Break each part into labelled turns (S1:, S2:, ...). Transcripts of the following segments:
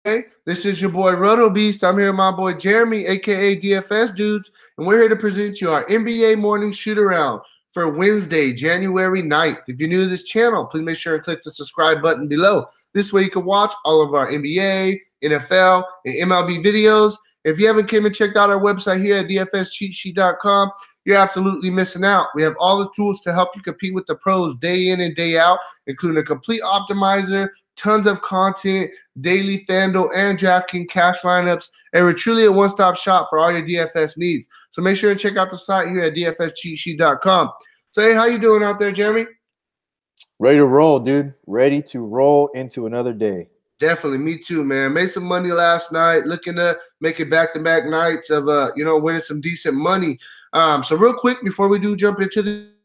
S1: This is your boy Roto Beast. I'm here with my boy Jeremy, aka DFS Dudes, and we're here to present you our NBA morning shoot around for Wednesday, January 9th. If you're new to this channel, please make sure and click the subscribe button below. This way you can watch all of our NBA, NFL, and MLB videos. If you haven't came and checked out our website here at dfscheatsheet.com, you're absolutely missing out. We have all the tools to help you compete with the pros day in and day out, including a complete optimizer, tons of content, daily Fanduel and Draftkings cash lineups, and we're truly a one-stop shop for all your DFS needs. So make sure and check out the site here at dfscheatsheet.com. So hey, how you doing out there, Jeremy?
S2: Ready to roll, dude. Ready to roll into another day.
S1: Definitely, me too, man. Made some money last night, looking to make it back-to-back nights of winning some decent money. So real quick, before we do jump into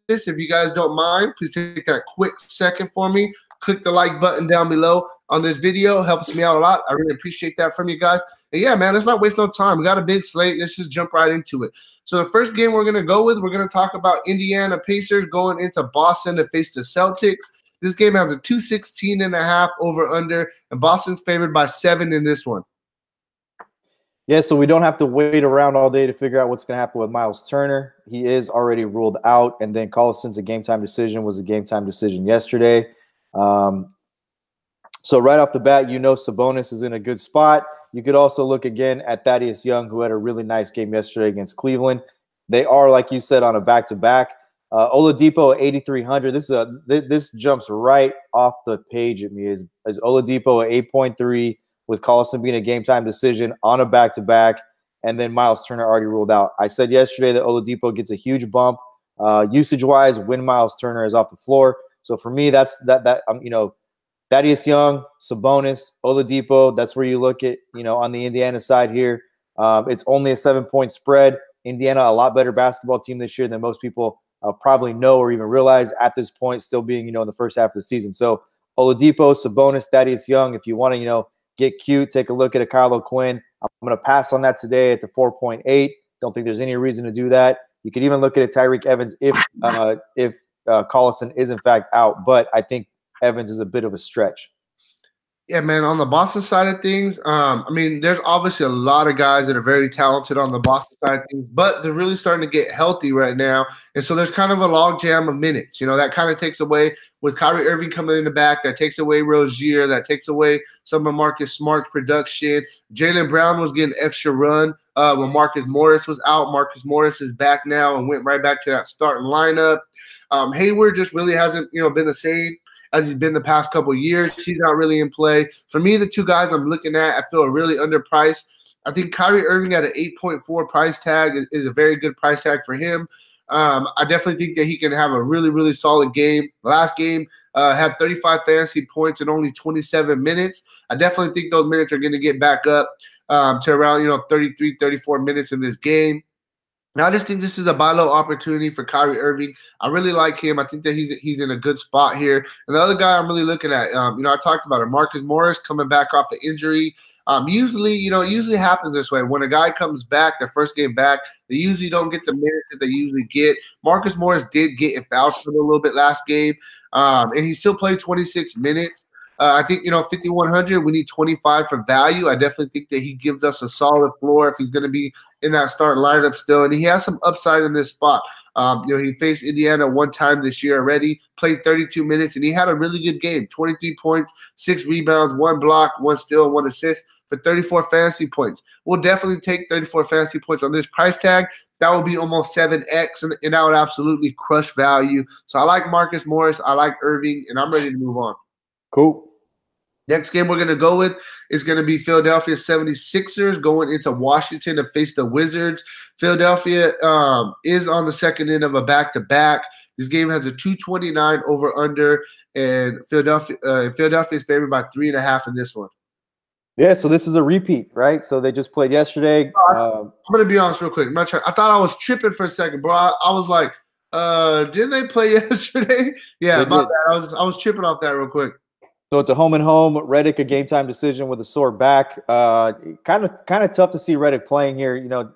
S1: this, if you guys don't mind, please take that quick second for me. Click the like button down below on this video. Helps me out a lot. I really appreciate that from you guys. And yeah, man, let's not waste no time. We got a big slate. Let's just jump right into it. So the first game we're going to go with, we're going to talk about Indiana Pacers going into Boston to face the Celtics. This game has a 216.5 over-under, and Boston's favored by 7 in this one.
S2: Yeah, so we don't have to wait around all day to figure out what's going to happen with Miles Turner. He is already ruled out, and then Collison's a game-time decision was a game-time decision yesterday. So right off the bat, you know Sabonis is in a good spot. You could also look again at Thaddeus Young, who had a really nice game yesterday against Cleveland. They are, like you said, on a back-to-back. Oladipo at 8,300. This jumps right off the page at me. Is Oladipo at 8.3 with Collison being a game-time decision on a back-to-back, and then Miles Turner already ruled out. I said yesterday that Oladipo gets a huge bump usage-wise when Miles Turner is off the floor. So for me, that's Thaddeus Young, Sabonis, Oladipo. That's where you look at on the Indiana side here. It's only a 7-point spread. Indiana, a lot better basketball team this year than most people probably know or even realize at this point, still being, in the first half of the season. So Oladipo, Sabonis, Thaddeus Young, if you want to, get cute, take a look at a Kyle O'Quinn. I'm going to pass on that today at the 4.8. Don't think there's any reason to do that. You could even look at a Tyreek Evans if Collison is in fact out, but I think Evans is a bit of a stretch.
S1: Yeah, man, on the Boston side of things, there's obviously a lot of guys that are very talented on the Boston side of things, but they're really starting to get healthy right now. And so there's kind of a log jam of minutes. That kind of takes away with Kyrie Irving coming in the back. That takes away Rozier. That takes away some of Marcus Smart's production. Jaylen Brown was getting extra run when Marcus Morris was out. Marcus Morris is back now and went right back to that starting lineup. Hayward just really hasn't, been the same as he's been the past couple of years. He's not really in play. For me, the two guys I'm looking at, I feel are really underpriced. I think Kyrie Irving at an 8.4 price tag is a very good price tag for him. I definitely think that he can have a really, really solid game. Last game had 35 fantasy points in only 27 minutes. I definitely think those minutes are going to get back up to around 33, 34 minutes in this game. Now, I just think this is a buy low opportunity for Kyrie Irving. I really like him. I think that he's in a good spot here. And the other guy I'm really looking at, I talked about it, Marcus Morris coming back off the injury. Usually, it usually happens this way. When a guy comes back, their first game back, they usually don't get the minutes that they usually get. Marcus Morris did get in foul trouble a little bit last game, and he still played 26 minutes. I think, 5,100, we need 25 for value. I definitely think that he gives us a solid floor if he's going to be in that starting lineup still. And he has some upside in this spot. He faced Indiana one time this year already, played 32 minutes, and he had a really good game. 23 points, 6 rebounds, 1 block, 1 steal, 1 assist for 34 fantasy points. We'll definitely take 34 fantasy points on this price tag. That would be almost 7x, and that would absolutely crush value. So I like Marcus Morris. I like Irving, and I'm ready to move on.
S2: Cool.
S1: Next game we're going to go with is going to be Philadelphia 76ers going into Washington to face the Wizards. Philadelphia is on the second end of a back-to-back. This game has a 229 over-under, and Philadelphia is favored by 3.5 in this one.
S2: Yeah, so this is a repeat, right? So they just played yesterday.
S1: I'm going to be honest real quick. I thought I was tripping for a second, bro. I was like, didn't they play yesterday? Yeah, my bad. I was tripping off that real quick.
S2: So it's a home and home. Redick, a game time decision with a sore back. Kind of tough to see Redick playing here.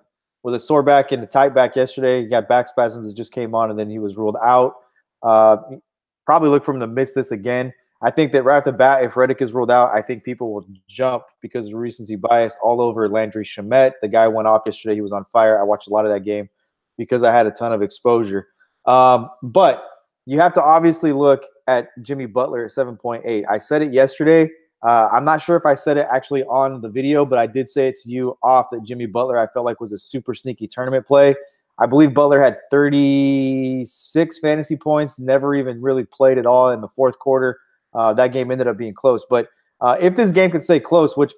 S2: With a sore back and a tight back yesterday. He got back spasms that just came on, and then he was ruled out. Probably look for him to miss this again. I think that right off the bat, if Reddick is ruled out, I think people will jump because of recency bias all over Landry Shamet. The guy went off yesterday. He was on fire. I watched a lot of that game because I had a ton of exposure. But you have to obviously look at Jimmy Butler at 7.8. I said it yesterday. I'm not sure if I said it actually on the video, but I did say it to you off that Jimmy Butler I felt like was a super sneaky tournament play. I believe Butler had 36 fantasy points, never even really played at all in the fourth quarter. That game ended up being close. But if this game could stay close, which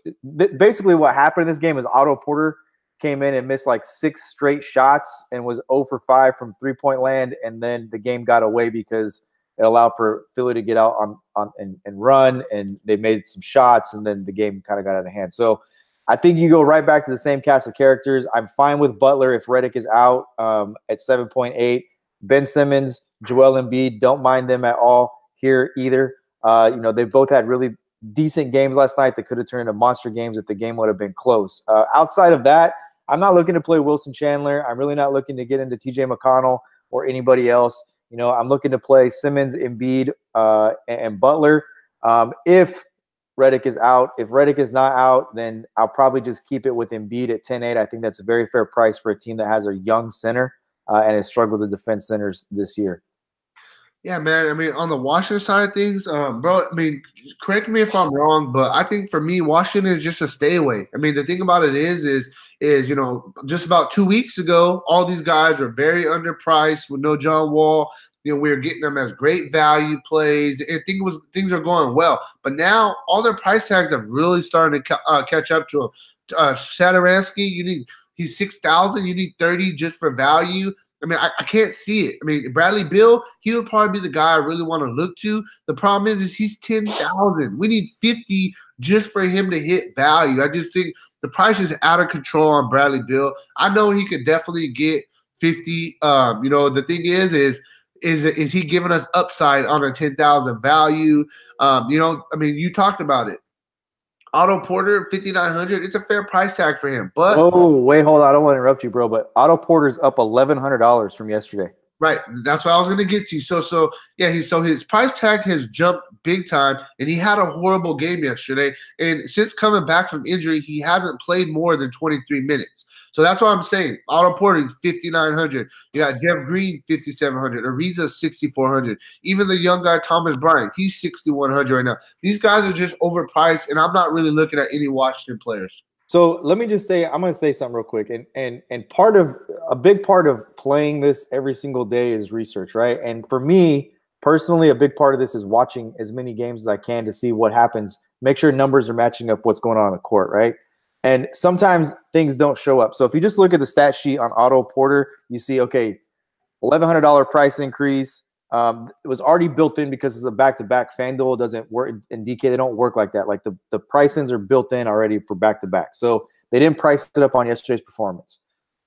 S2: basically what happened in this game is Otto Porter came in and missed like 6 straight shots and was 0 for 5 from three-point land, and then the game got away because it allowed for Philly to get out and run, and they made some shots, and then the game kind of got out of hand. So I think you go right back to the same cast of characters. I'm fine with Butler if Reddick is out at 7.8. Ben Simmons, Joel Embiid, don't mind them at all here either. They both had really decent games last night that could have turned into monster games if the game would have been close. Outside of that, I'm not looking to play Wilson Chandler. I'm really not looking to get into TJ McConnell or anybody else. I'm looking to play Simmons, Embiid, and Butler. If Reddick is out, if Reddick is not out, then I'll probably just keep it with Embiid at 10-8. I think that's a very fair price for a team that has a young center and has struggled to defend centers this year.
S1: Yeah, man. I mean, on the Washington side of things, bro, I mean, correct me if I'm wrong, but I think for me, Washington is just a stay away. I mean, the thing about it is, just about 2 weeks ago, all these guys were very underpriced with no John Wall. We were getting them as great value plays, and things are going well. But now all their price tags have really started to catch up to them. Satoransky, he's 6,000. You need 30 just for value. I mean, I can't see it. I mean, Bradley Beal, he would probably be the guy I really want to look to. The problem is he's 10,000. We need 50 just for him to hit value. I just think the price is out of control on Bradley Beal. I know he could definitely get 50. The thing is he giving us upside on a 10,000 value? You talked about it. Otto Porter, 5,900. It's a fair price tag for him. But
S2: wait, hold on. I don't want to interrupt you, bro. But Otto Porter's up $1,100 from yesterday.
S1: Right. That's what I was going to get to. So his price tag has jumped big time, and he had a horrible game yesterday. And since coming back from injury, he hasn't played more than 23 minutes. So that's what I'm saying. Otto Porter, 5,900. You got Jeff Green, 5,700. Ariza, 6,400. Even the young guy, Thomas Bryant, he's 6,100 right now. These guys are just overpriced, and I'm not really looking at any Washington players.
S2: So let me just say, I'm going to say something real quick. And a big part of playing this every single day is research, right? And for me, personally, a big part of this is watching as many games as I can to see what happens. Make sure numbers are matching up what's going on the court, right? And sometimes things don't show up. So if you just look at the stat sheet on Otto Porter, you see, okay, $1,100 price increase. It was already built in because it's a back-to-back. Fanduel doesn't work, and DK, they don't work like that. Like the price-ins are built in already for back-to-back. So they didn't price it up on yesterday's performance.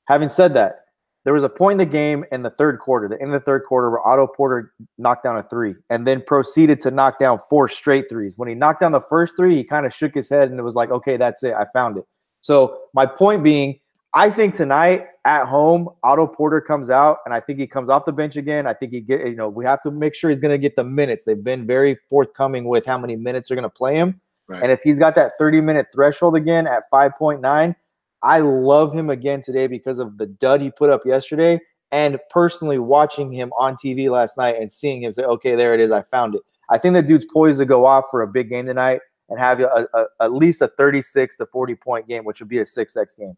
S2: Having said that, there was a point in the game in the third quarter, the end of the third quarter, where Otto Porter knocked down a three and then proceeded to knock down 4 straight threes. When he knocked down the first three, he kind of shook his head and it was like, okay, that's it. I found it. So my point being, I think tonight at home, Otto Porter comes out, and I think he comes off the bench again. I think we have to make sure he's going to get the minutes. They've been very forthcoming with how many minutes they're going to play him. Right. And if he's got that 30-minute threshold again at 5.9, I love him again today because of the dud he put up yesterday, and personally watching him on TV last night and seeing him say, okay, there it is. I found it. I think the dude's poised to go off for a big game tonight and have at least a 36 to 40-point game, which would be a 6X game.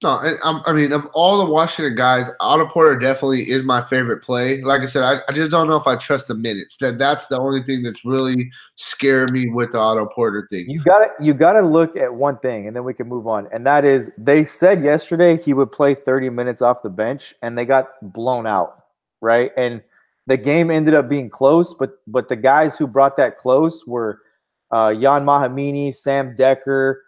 S1: No, I mean, of all the Washington guys, Otto Porter definitely is my favorite play. Like I said, I just don't know if I trust the minutes. That's the only thing that's really scared me with the Otto Porter thing.
S2: You gotta look at one thing, and then we can move on. And that is, they said yesterday he would play 30 minutes off the bench, and they got blown out, right? And the game ended up being close, but the guys who brought that close were Jan Mahamini, Sam Decker,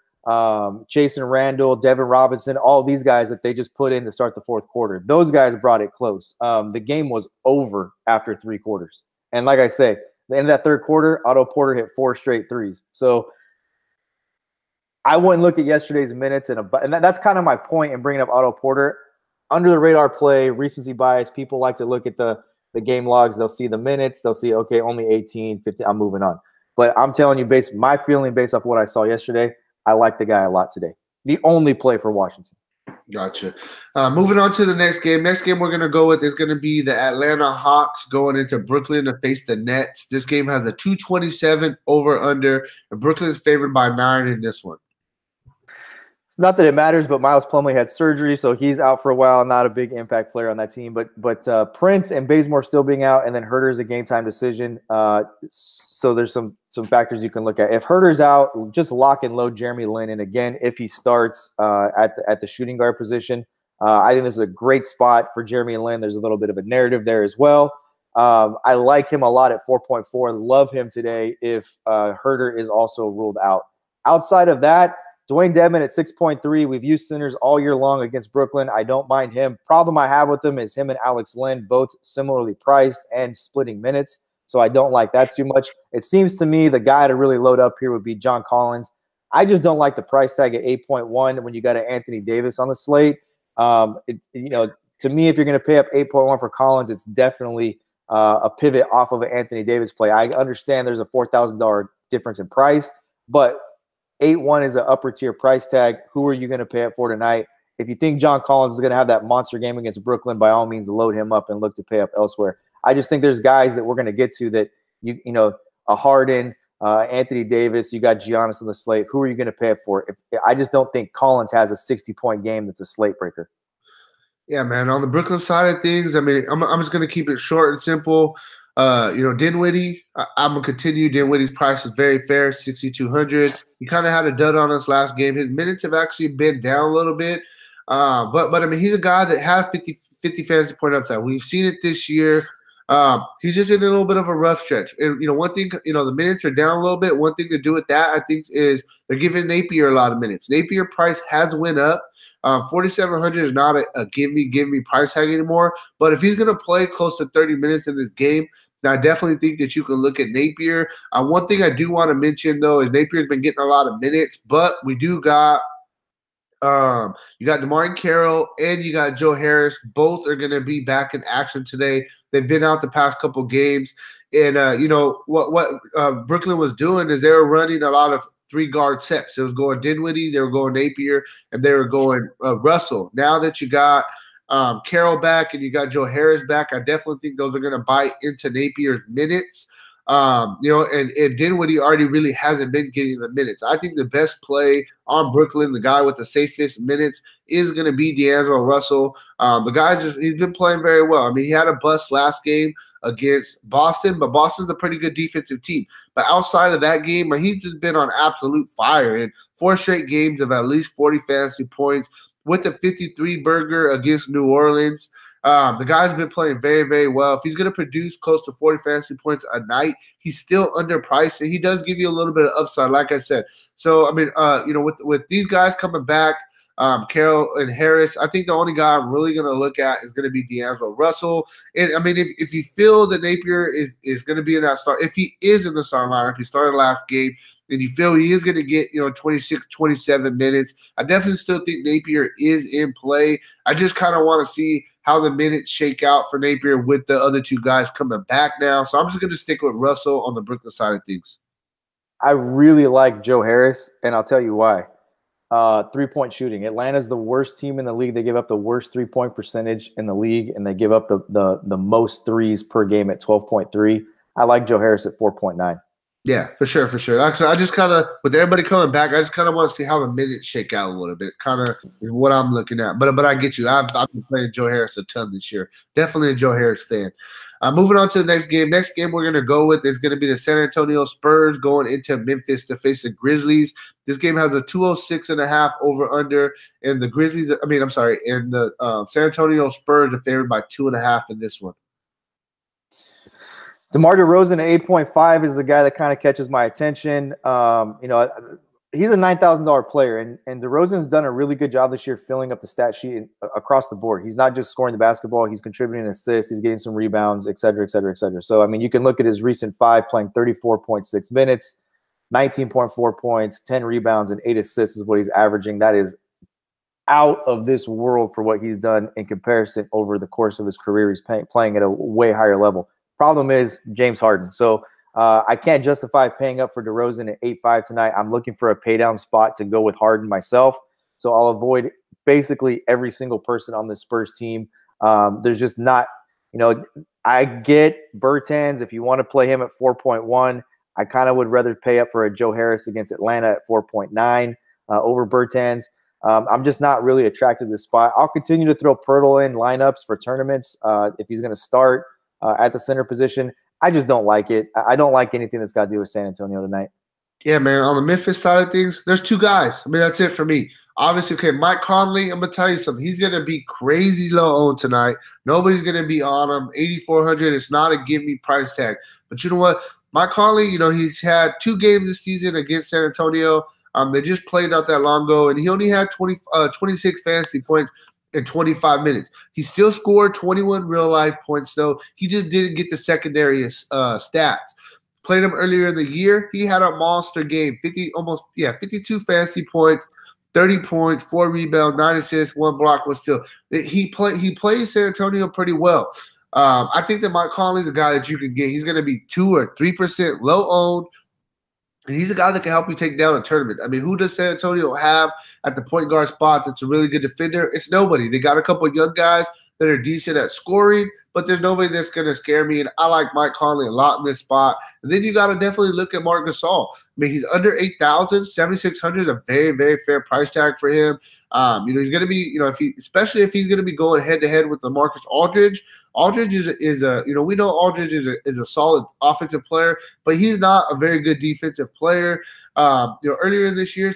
S2: Jason Randall, Devin Robinson, all these guys that they just put in to start the fourth quarter. Those guys brought it close. The game was over after 3 quarters. And like I say, the end of that third quarter, Otto Porter hit 4 straight threes. So I wouldn't look at yesterday's minutes, and that's kind of my point in bringing up Otto Porter. Under the radar play, recency bias, people like to look at the game logs. They'll see the minutes. They'll see, okay, only 18, 15, I'm moving on. But I'm telling you, my feeling based off what I saw yesterday, I like the guy a lot today. The only play for Washington.
S1: Gotcha. Moving on to the next game. Next game we're going to go with is going to be the Atlanta Hawks going into Brooklyn to face the Nets. This game has a 227 over-under, and Brooklyn's favored by 9 in this one.
S2: Not that it matters, but Miles Plumlee had surgery, so he's out for a while. Not a big impact player on that team. But Prince and Bazemore still being out, and then Herter's a game-time decision. So there's some factors you can look at. If Herter's out, just lock and load Jeremy Lin. And again, if he starts at the shooting guard position, I think this is a great spot for Jeremy Lin. There's a little bit of a narrative there as well. I like him a lot at 4.4. Love him today if Herter is also ruled out. Outside of that, Dwayne Dedmon at 6.3. We've used centers all year long against Brooklyn. I don't mind him. Problem I have with him is him and Alex Len, both similarly priced and splitting minutes. So I don't like that too much. It seems to me the guy to really load up here would be John Collins. I just don't like the price tag at 8.1 when you got an Anthony Davis on the slate. To me, if you're going to pay up 8.1 for Collins, it's definitely a pivot off of an Anthony Davis play. I understand there's a $4,000 difference in price, but 8.1 is an upper tier price tag. Who are you going to pay it for tonight? If you think John Collins is going to have that monster game against Brooklyn, by all means, load him up and look to pay up elsewhere. I just think there's guys that we're going to get to that, a Harden, Anthony Davis, you got Giannis on the slate. Who are you going to pay it for? I just don't think Collins has a 60-point game that's a slate breaker.
S1: Yeah, man. On the Brooklyn side of things, I mean, I'm just going to keep it short and simple. Dinwiddie, I'm going to continue. Dinwiddie's price is very fair, 6,200. He kind of had a dud on us last game. His minutes have actually been down a little bit. But I mean, he's a guy that has 50 fantasy point upside. We've seen it this year. He's just in a little bit of a rough stretch. And, one thing, the minutes are down a little bit. One thing to do with that, I think, is they're giving Napier a lot of minutes. Napier price has went up. 4,700 is not a give me price tag anymore. But if he's going to play close to 30 minutes in this game, then I definitely think that you can look at Napier. One thing I do want to mention, though, is Napier's been getting a lot of minutes, but we do got you got DeMar Carroll and you got Joe Harris. Both are going to be back in action today. They've been out the past couple games. And, what Brooklyn was doing is they were running a lot of three-guard sets. It was going Dinwiddie, they were going Napier, and they were going Russell. Now that you got Carroll back and you got Joe Harris back, I definitely think those are going to bite into Napier's minutes. And Dinwiddie already really hasn't been getting the minutes. I think the best play on Brooklyn, the guy with the safest minutes, is going to be D'Angelo Russell. The guy's he's been playing very well. I mean, he had a bust last game against Boston, but Boston's a pretty good defensive team. But outside of that game, he's just been on absolute fire in 4 straight games of at least 40 fantasy points with the 53 burger against New Orleans. The guy's been playing very, very well. If he's going to produce close to 40 fantasy points a night, he's still underpriced, and he does give you a little bit of upside, like I said. So, I mean, with these guys coming back, Carroll and Harris, I think the only guy I'm really going to look at is going to be D'Angelo Russell. And, I mean, if you feel that Napier is going to be in that start, if he is in the starting lineup, he started last game, and you feel he is going to get, 26, 27 minutes, I definitely still think Napier is in play. I just kind of want to see how the minutes shake out for Napier with the other two guys coming back now. So I'm just going to stick with Russell on the Brooklyn side of things.
S2: I really like Joe Harris, and I'll tell you why. 3-point shooting. Atlanta's the worst team in the league. They give up the worst 3-point percentage in the league, and they give up the most threes per game at 12.3. I like Joe Harris at 4.9.
S1: Yeah, for sure. Actually, I just kind of, with everybody coming back, I just kind of want to see how the minutes shake out a little bit. Kind of what I'm looking at. But I get you. I've been playing Joe Harris a ton this year. Definitely a Joe Harris fan. Moving on to the next game. Next game we're going to go with is going to be the San Antonio Spurs going into Memphis to face the Grizzlies. This game has a 206.5 over/under, and the Grizzlies. And the San Antonio Spurs are favored by 2.5 in this one.
S2: DeMar DeRozan at 8.5 is the guy that kind of catches my attention. He's a $9,000 player, and DeRozan's done a really good job this year filling up the stat sheet across the board. He's not just scoring the basketball; he's contributing assists, he's getting some rebounds, et cetera, et cetera, et cetera. So, I mean, you can look at his recent 5 playing 34.6 minutes, 19.4 points, 10 rebounds, and 8 assists is what he's averaging. That is out of this world for what he's done in comparison over the course of his career. He's playing at a way higher level. Problem is James Harden. So I can't justify paying up for DeRozan at 8.5 tonight. I'm looking for a pay down spot to go with Harden myself. So I'll avoid basically every single person on the Spurs team. There's just not, I get Bertans. If you want to play him at 4.1, I kind of would rather pay up for a Joe Harris against Atlanta at 4.9 over Bertans. I'm just not really attracted to this spot. I'll continue to throw Pirtle in lineups for tournaments if he's going to start at the center position. I just don't like it. I don't like anything that's got to do with San Antonio tonight.
S1: Yeah, man. On the Memphis side of things, there's two guys. I mean, that's it for me. Obviously, okay, Mike Conley, I'm going to tell you something. He's going to be crazy low owned tonight. Nobody's going to be on him. 8,400. It's not a give me price tag. But you know what? Mike Conley, he's had 2 games this season against San Antonio. They just played not that long ago, and he only had 26 fantasy points in 25 minutes. He still scored 21 real-life points, though. He just didn't get the secondary stats. Played him earlier in the year. He had a monster game, 52 fantasy points, 30 points, 4 rebounds, 9 assists, 1 block. Was still he plays San Antonio pretty well. I think that Mike Conley's a guy that you can get. He's going to be 2 or 3% low owned. And he's a guy that can help you take down a tournament. I mean, who does San Antonio have at the point guard spot that's a really good defender? It's nobody. They got a couple of young guys that are decent at scoring, but there's nobody that's going to scare me. And I like Mike Conley a lot in this spot. And then you got to definitely look at Marc Gasol. I mean, he's under 8,000, 7,600 is a very, very fair price tag for him. He's going to be, especially if he's going to be going head to head with LaMarcus Aldridge. Aldridge is a we know Aldridge is a solid offensive player, but he's not a very good defensive player. Earlier this year,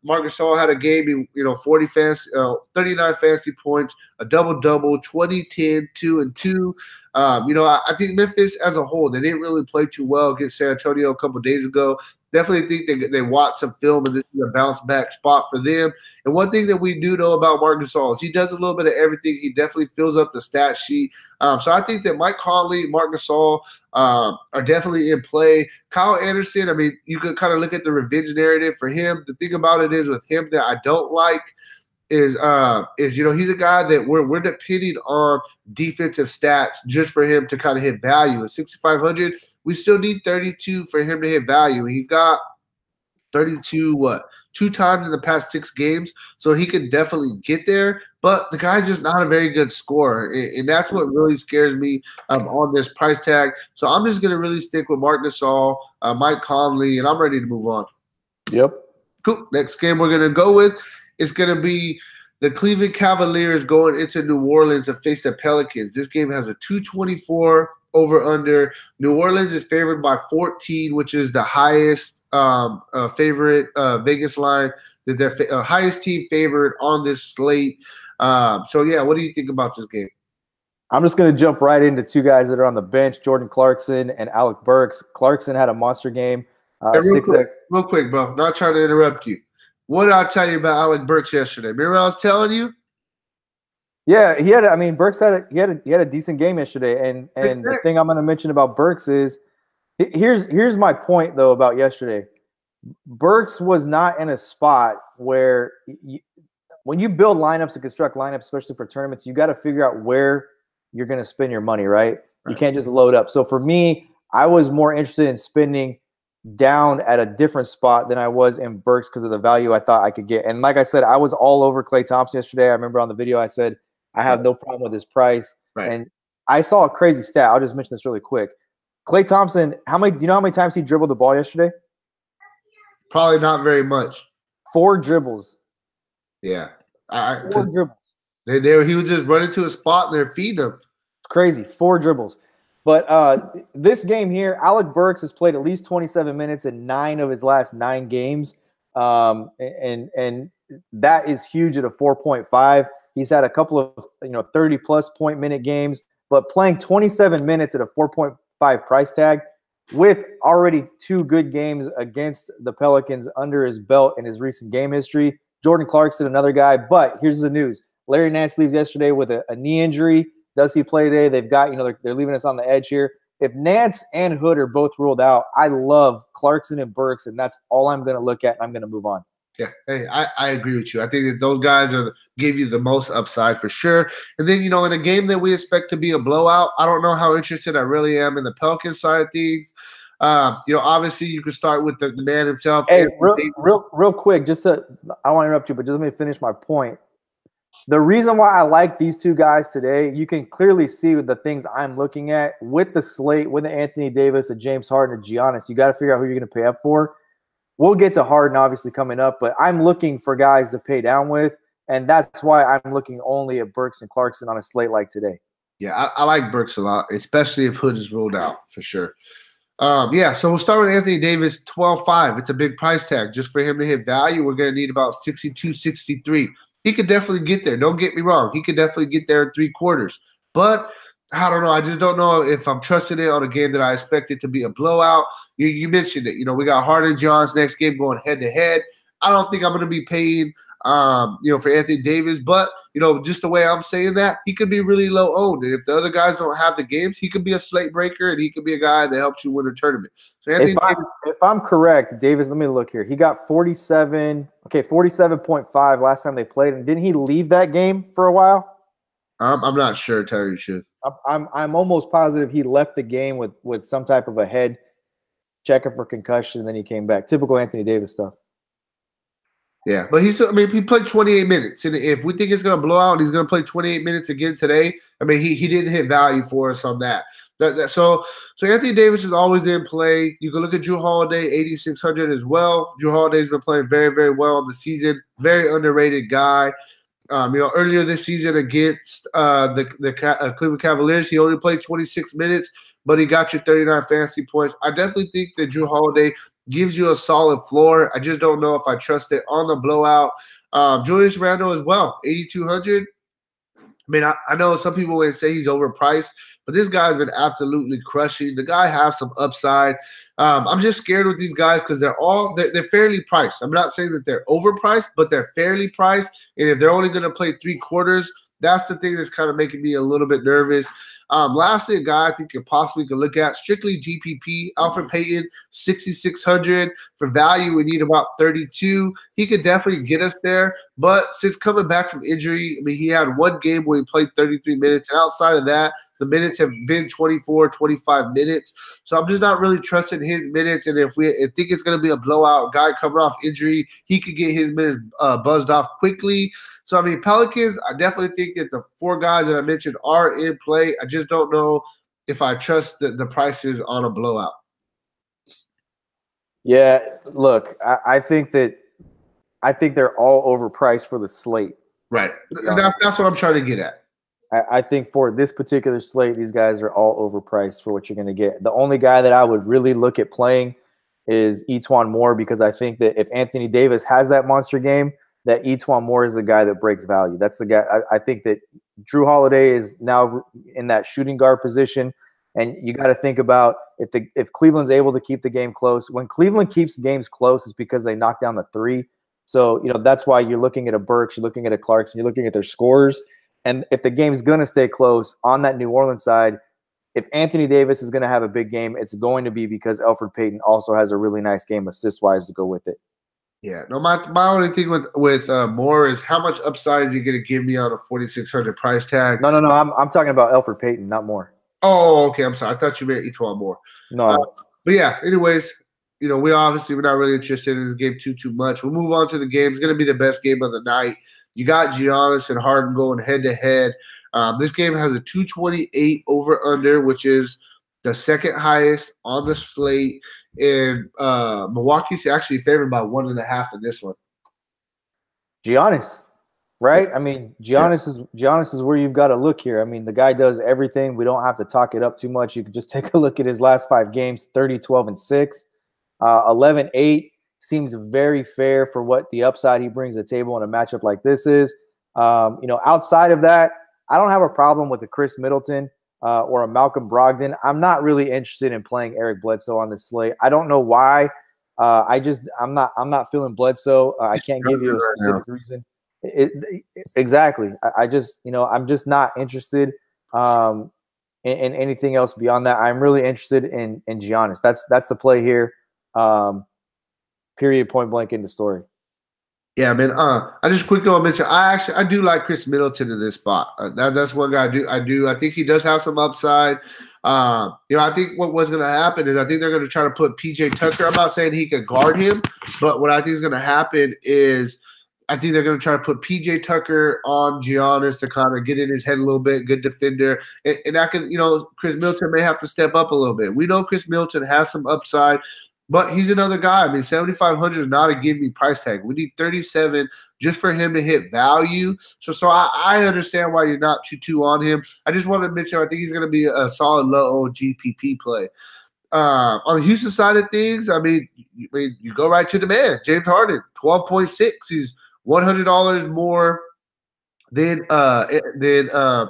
S1: Marc Gasol had a game, 39 fantasy points, a double-double, 20, 10, 2, and 2. I think Memphis as a whole, they didn't really play too well against San Antonio a couple of days ago. Definitely think they watch some film, and this is a bounce-back spot for them. And one thing that we do know about Marc Gasol is he does a little bit of everything. He definitely fills up the stat sheet. So I think that Mike Conley, Marc Gasol are definitely in play. Kyle Anderson, I mean, you could kind of look at the revenge narrative for him. The thing about it is with him that I don't like is he's a guy that we're depending on defensive stats just for him to kind of hit value. At 6,500, we still need 32 for him to hit value. And he's got 32 2 times in the past 6 games, so he could definitely get there. But the guy's just not a very good scorer, and that's what really scares me on this price tag. So I'm just going to really stick with Marc Gasol, Mike Conley, and I'm ready to move on.
S2: Yep.
S1: Cool. Next game we're going to go with is going to be the Cleveland Cavaliers going into New Orleans to face the Pelicans. This game has a 224 over-under. New Orleans is favored by 14, which is the highest favorite Vegas line. That their highest team favored on this slate. What do you think about this game?
S2: I'm just going to jump right into 2 guys that are on the bench, Jordan Clarkson and Alec Burks. Clarkson had a monster game.
S1: Real quick, bro. Not trying to interrupt you. What did I tell you about Alec Burks yesterday? Remember I was telling you?
S2: Yeah, Burks had a decent game yesterday, and the thing I'm going to mention about Burks is here's my point though about yesterday. Burks was not in a spot where when you build lineups and construct lineups, especially for tournaments, you got to figure out where you're going to spend your money, right? You can't just load up. So for me, I was more interested in spending down at a different spot than I was in Burks because of the value I thought I could get. And like I said, I was all over Klay Thompson yesterday. I remember on the video I said I have no problem with his price.
S1: Right.
S2: And I saw a crazy stat. I'll just mention this really quick. Klay Thompson, do you know how many times he dribbled the ball yesterday?
S1: Probably not very much.
S2: 4 dribbles.
S1: Yeah.
S2: 4 dribbles.
S1: He was just running to a spot and they're feeding him.
S2: It's crazy. 4 dribbles. But this game here, Alec Burks has played at least 27 minutes in 9 of his last 9 games. And that is huge at a 4.5. He's had a couple of 30-plus point minute games, but playing 27 minutes at a 4.5 price tag with already 2 good games against the Pelicans under his belt in his recent game history. Jordan Clarkson, another guy. But here's the news. Larry Nance leaves yesterday with a knee injury. Does he play today? They've got, they're leaving us on the edge here. If Nance and Hood are both ruled out, I love Clarkson and Burks, and that's all I'm going to look at, and I'm going to move on.
S1: Yeah, hey, I agree with you. I think that those guys give you the most upside for sure. And then, in a game that we expect to be a blowout, I don't know how interested I really am in the Pelicans side of things. Obviously you can start with the man himself.
S2: Hey, real quick, I want to interrupt you, but just let me finish my point. The reason why I like these two guys today, you can clearly see with the things I'm looking at with the slate, with the Anthony Davis, a James Harden, a Giannis. You got to figure out who you're going to pay up for. We'll get to Harden obviously coming up, but I'm looking for guys to pay down with, and that's why I'm looking only at Burks and Clarkson on a slate like today.
S1: Yeah, I like Burks a lot, especially if Hood is ruled out for sure. So we'll start with Anthony Davis, 12.5. It's a big price tag. Just for him to hit value, we're going to need about 62, 63. He could definitely get there. Don't get me wrong. He could definitely get there in 3/4. But I don't know. I just don't know if I'm trusting it on a game that I expect it to be a blowout. You mentioned it. We got Harden John's next game going head-to-head. I don't think I'm going to be paying for Anthony Davis. But, just the way I'm saying that, he could be really low owned. And if the other guys don't have the games, he could be a slate breaker, and he could be a guy that helps you win a tournament. So Anthony
S2: if I'm correct, Davis, let me look here. He got 47.5 last time they played. And didn't he leave that game for a while?
S1: I'm not sure, tell you the truth.
S2: I'm almost positive he left the game with some type of a head checking for concussion, and then he came back. Typical Anthony Davis stuff.
S1: Yeah, but he played 28 minutes. And if we think it's going to blow out and he's going to play 28 minutes again today, he didn't hit value for us on that. So Anthony Davis is always in play. You can look at Drew Holiday, 8,600 as well. Drew Holiday's been playing very, very well in the season. Very underrated guy. Earlier this season against the Cleveland Cavaliers, he only played 26 minutes, but he got you 39 fantasy points. I definitely think that Drew Holiday gives you a solid floor. I just don't know if I trust it on the blowout. Julius Randle as well, 8,200. I know some people would say he's overpriced, but this guy's been absolutely crushing. The guy has some upside. I'm just scared with these guys because they're fairly priced. I'm not saying that they're overpriced, but they're fairly priced. And if they're only going to play 3/4, that's the thing that's kind of making me a little bit nervous. Lastly, a guy I think you possibly could look at, strictly GPP, Alfred Payton, 6,600. For value, we need about 32. He could definitely get us there. But since coming back from injury, he had one game where he played 33 minutes. And outside of that, the minutes have been 24, 25 minutes. So I'm just not really trusting his minutes. And if we think it's going to be a blowout, guy coming off injury, he could get his minutes buzzed off quickly. So, Pelicans, I definitely think that the 4 guys that I mentioned are in play. I just don't know if I trust the prices on a blowout.
S2: Yeah, look, I think they're all overpriced for the slate.
S1: Right. That's what I'm trying to get at.
S2: I think for this particular slate, these guys are all overpriced for what you're going to get. The only guy that I would really look at playing is Etuan Moore, because I think that if Anthony Davis has that monster game, that Etuan Moore is the guy that breaks value. That's the guy. I think that Drew Holiday is now in that shooting guard position, and you got to think about if Cleveland's able to keep the game close. When Cleveland keeps games close, it's because they knock down the 3. So that's why you're looking at a Burks, you're looking at a Clarkson, you're looking at their scores. And if the game's going to stay close on that New Orleans side, if Anthony Davis is going to have a big game, it's going to be because Alfred Payton also has a really nice game assist-wise to go with it.
S1: Yeah, no. My only thing with Moore is how much upside is he going to give me on a 4,600 price tag?
S2: No. I'm talking about Alfred Payton, not Moore.
S1: Oh, okay. I'm sorry. I thought you meant Etuan Moore.
S2: No.
S1: But yeah. Anyways, we're not really interested in this game too much. We'll move on to the game. It's going to be the best game of the night. You got Giannis and Harden going head to head. This game has a 228 over under, which is the second highest on the slate. And Milwaukee's actually favored by 1.5 in this one.
S2: Giannis, right? Giannis is where you've got to look here. The guy does everything. We don't have to talk it up too much. You can just take a look at his last 5 games, 30, 12, and 6. 11-8 seems very fair for what the upside he brings to the table in a matchup like this is. Outside of that, I don't have a problem with a Chris Middleton or a Malcolm Brogdon. I'm not really interested in playing Eric Bledsoe on this slate. I don't know why. I'm not feeling Bledsoe. I can't give you a specific reason. Exactly. I'm just not interested in anything else beyond that. I'm really interested in Giannis. That's the play here. Period. Point blank. In the story.
S1: Yeah, man. I just quickly want to mention I do like Chris Middleton in this spot. That's one guy I do. I think he does have some upside. I think what was going to happen is I think they're going to try to put PJ Tucker. I'm not saying he could guard him, but what I think is going to happen is I think they're going to try to put PJ Tucker on Giannis to kind of get in his head a little bit, good defender. And I can, Chris Middleton may have to step up a little bit. We know Chris Middleton has some upside, but he's another guy. I mean, 7,500 is not a give me price tag. We need 37 just for him to hit value. So I understand why you're not too on him. I just wanted to mention I think he's going to be a solid low GPP play. On the Houston side of things, I mean, you go right to the man, James Harden, 12.6. He's $100 more than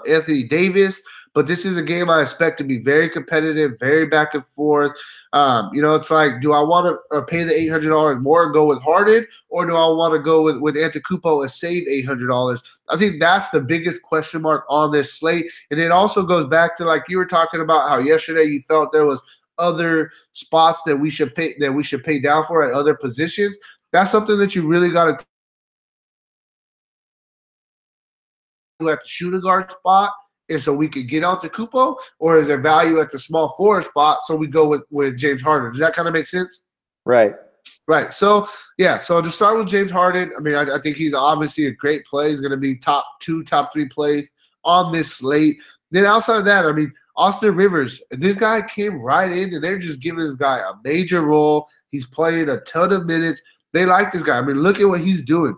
S1: Anthony Davis. But this is a game I expect to be very competitive, very back and forth. It's like, do I want to pay the $800 more and go with Harden, or do I want to go with Antetokounmpo and save $800? I think that's the biggest question mark on this slate. And it also goes back to, like you were talking about, how yesterday you felt there was other spots that we should pay down for at other positions. That's something that you really got to at the shooting guard spot, and so we could get out to Kupo, or is there value at the small forward spot so we go with James Harden? Does that kind of make sense?
S2: Right.
S1: So, so to start with James Harden, I mean, I think he's obviously a great play. He's going to be top 2, top 3 plays on this slate. Then outside of that, I mean, Austin Rivers, this guy came right in, and they're just giving this guy a major role. He's playing a ton of minutes. They like this guy. I mean, look at what he's doing.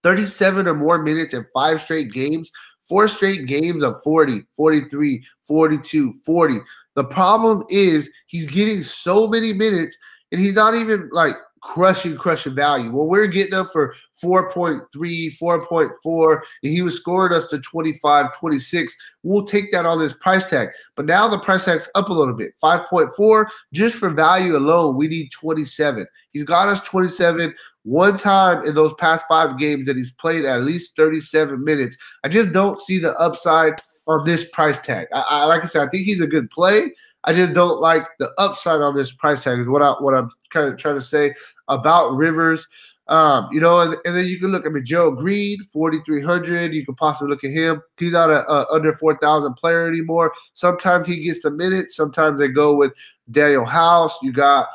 S1: 37 or more minutes in 5 straight games, 4 straight games of 40, 43, 42, 40. The problem is he's getting so many minutes, and he's not even like crushing value. Well, we're getting up for 4.3, 4.4, and he was scoring us to 25, 26. We'll take that on this price tag. But now the price tag's up a little bit, 5.4. Just for value alone, we need 27. He's got us 27 one time in those past 5 games that he's played at least 37 minutes. I just don't see the upside on this price tag. I like I said, I think he's a good play. I just don't like the upside on this price tag is what I'm kind of trying to say about Rivers. And then you can look, I mean, Joe Green, 4,300. You can possibly look at him. He's not a under 4,000 player anymore. Sometimes he gets the minutes. Sometimes they go with Daniel House. You got,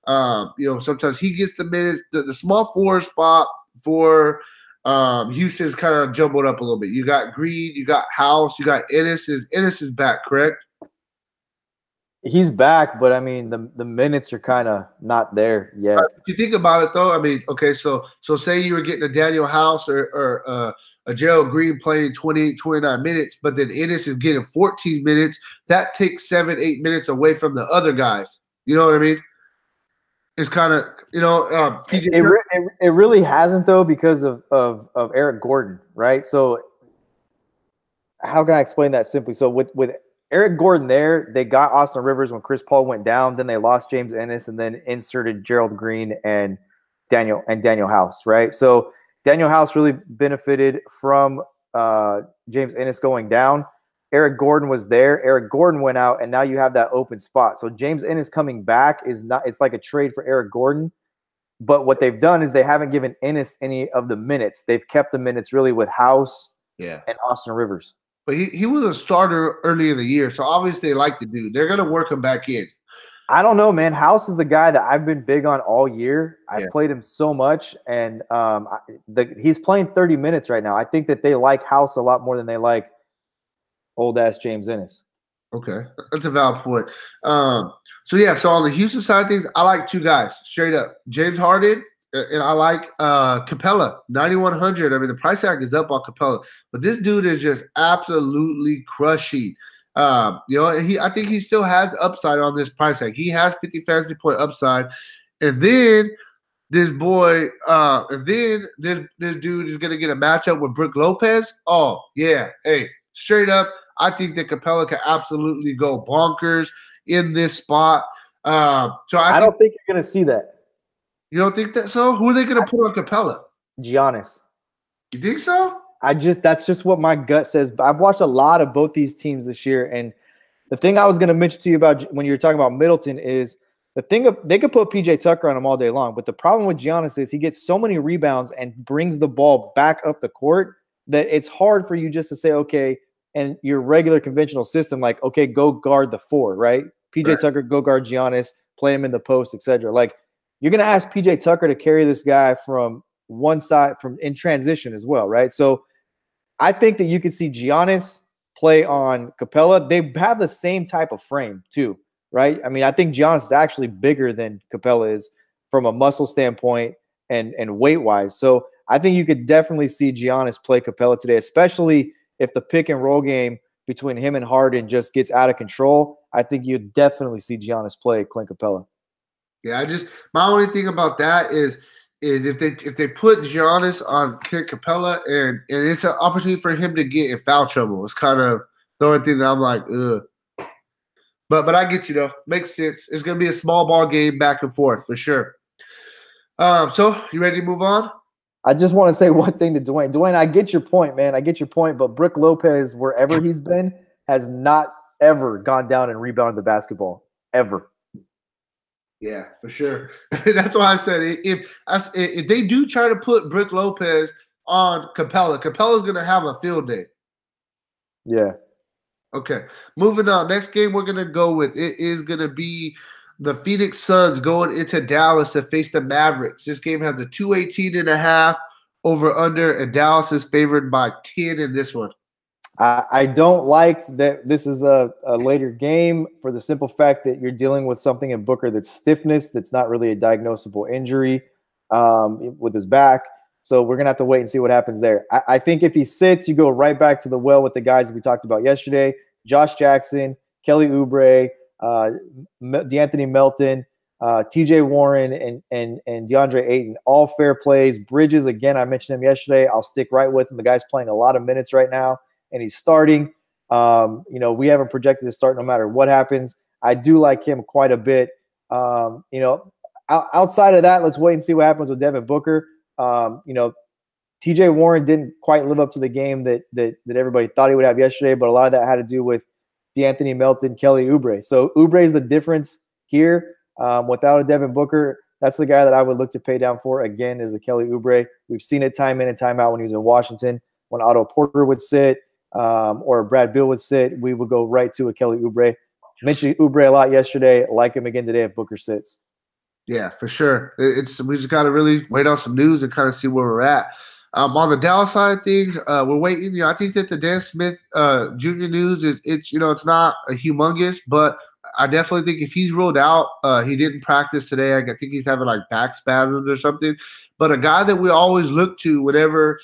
S1: sometimes he gets the minutes. The small forward spot for Houston's kind of jumbled up a little bit. You got Green, you got House, you got Ennis. Ennis is back, correct?
S2: He's back, but I mean the minutes are kind of not there yet.
S1: If you think about it, though, I mean, okay, so say you were getting a Daniel House or a Gerald Green playing 28, 29 minutes, but then Ennis is getting 14 minutes. That takes 7, 8 minutes away from the other guys. You know what I mean? It's kind of, PJ.
S2: It really hasn't, though, because of Eric Gordon, right? So how can I explain that simply? So with Eric Gordon there, they got Austin Rivers when Chris Paul went down. Then they lost James Ennis and then inserted Gerald Green and Daniel House, right? So Daniel House really benefited from James Ennis going down. Eric Gordon was there. Eric Gordon went out, and now you have that open spot. So James Ennis coming back it's like a trade for Eric Gordon. But what they've done is they haven't given Ennis any of the minutes. They've kept the minutes really with House and Austin Rivers.
S1: But he was a starter early in the year, so obviously they like the dude. They're going to work him back in.
S2: I don't know, man. House is the guy that I've been big on all year. I've played him so much, and he's playing 30 minutes right now. I think that they like House a lot more than they like old-ass James Ennis.
S1: Okay, that's a valid point. So on the Houston side of things, I like 2 guys, straight up. James Harden, and I like Capella, 9,100. I mean, the price tag is up on Capella, but this dude is just absolutely crushing. And I think he still has upside on this price tag. He has 50 fantasy point upside, and then this boy, this dude is gonna get a matchup with Brook Lopez. Oh yeah, hey, straight up, I think that Capella can absolutely go bonkers in this spot. So I
S2: don't think you're gonna see that.
S1: You don't think that so? Who are they going to put on Capella?
S2: Giannis.
S1: You think so?
S2: That's just what my gut says. I've watched a lot of both these teams this year, and the thing I was going to mention to you about when you were talking about Middleton is they could put PJ Tucker on him all day long, but the problem with Giannis is he gets so many rebounds and brings the ball back up the court that it's hard for you just to say, okay, and your regular conventional system, like, okay, go guard the 4, right? PJ Tucker, go guard Giannis, play him in the post, etc. Like, you're going to ask PJ Tucker to carry this guy from one side, from in transition as well, right? So I think that you could see Giannis play on Capella. They have the same type of frame too, right? I mean, I think Giannis is actually bigger than Capella is from a muscle standpoint and weight-wise. So I think you could definitely see Giannis play Capella today, especially if the pick and roll game between him and Harden just gets out of control. I think you'd definitely see Giannis play Clint Capella.
S1: Yeah, my only thing about that is if they put Giannis on Clint Capella and it's an opportunity for him to get in foul trouble. It's kind of the only thing that I'm like, ugh. But I get you though. Makes sense. It's gonna be a small ball game back and forth for sure. So you ready to move on?
S2: I just want to say one thing to Dwayne. Dwayne, I get your point, man. I get your point. But Brook Lopez, wherever he's been, has not ever gone down and rebounded the basketball. Ever.
S1: Yeah, for sure. That's why I said if they do try to put Brook Lopez on Capella, Capella's going to have a field day.
S2: Yeah.
S1: Okay, moving on. Next game we're going to go with, it is going to be the Phoenix Suns going into Dallas to face the Mavericks. This game has a 218.5 over under, and Dallas is favored by 10 in this one.
S2: I don't like that this is a later game for the simple fact that you're dealing with something in Booker that's stiffness, that's not really a diagnosable injury with his back. So we're going to have to wait and see what happens there. I think if he sits, you go right back to the well with the guys that we talked about yesterday: Josh Jackson, Kelly Oubre, DeAnthony Melton, TJ Warren, and DeAndre Ayton. All fair plays. Bridges, again, I mentioned him yesterday. I'll stick right with him. The guy's playing a lot of minutes right now, and he's starting. We haven't projected to start no matter what happens. I do like him quite a bit. Outside of that, let's wait and see what happens with Devin Booker. TJ Warren didn't quite live up to the game that everybody thought he would have yesterday, but a lot of that had to do with DeAnthony Melton, Kelly Oubre. So Oubre is the difference here. Without a Devin Booker, that's the guy that I would look to pay down for, again, is a Kelly Oubre. We've seen it time in and time out when he was in Washington. When Otto Porter would sit or Brad Beal would sit, we would go right to a Kelly Oubre. Mentioned Oubre a lot yesterday. Like him again today if Booker sits.
S1: Yeah, for sure. We just got to really wait on some news and kind of see where we're at. On the Dallas side of things, we're waiting. I think that the Dan Smith Jr. news it's not a humongous, but I definitely think if he's ruled out, he didn't practice today. I think he's having like back spasms or something. But a guy that we always look to whenever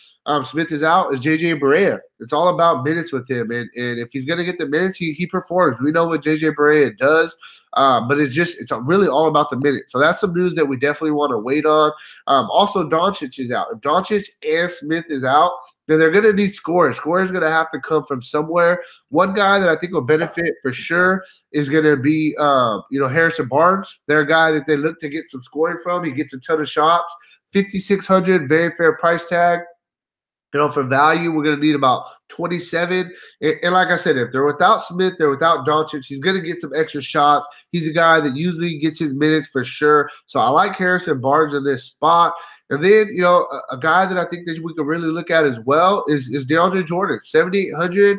S1: Smith is out is JJ Barea. It's all about minutes with him, and if he's going to get the minutes, he performs. We know what JJ Barea does. But it's really all about the minutes. So that's some news that we definitely want to wait on. Also, Doncic is out. If Doncic and Smith is out, then they're going to need scoring. Scoring is going to have to come from somewhere. One guy that I think will benefit for sure is going to be, Harrison Barnes. They're a guy that they look to get some scoring from. He gets a ton of shots. $5,600, very fair price tag. For value, we're going to need about 27. And like I said, if they're without Smith, they're without Doncic, he's going to get some extra shots. He's a guy that usually gets his minutes for sure. So I like Harrison Barnes in this spot. And then, a guy that I think that we can really look at as well is DeAndre Jordan, 7,800.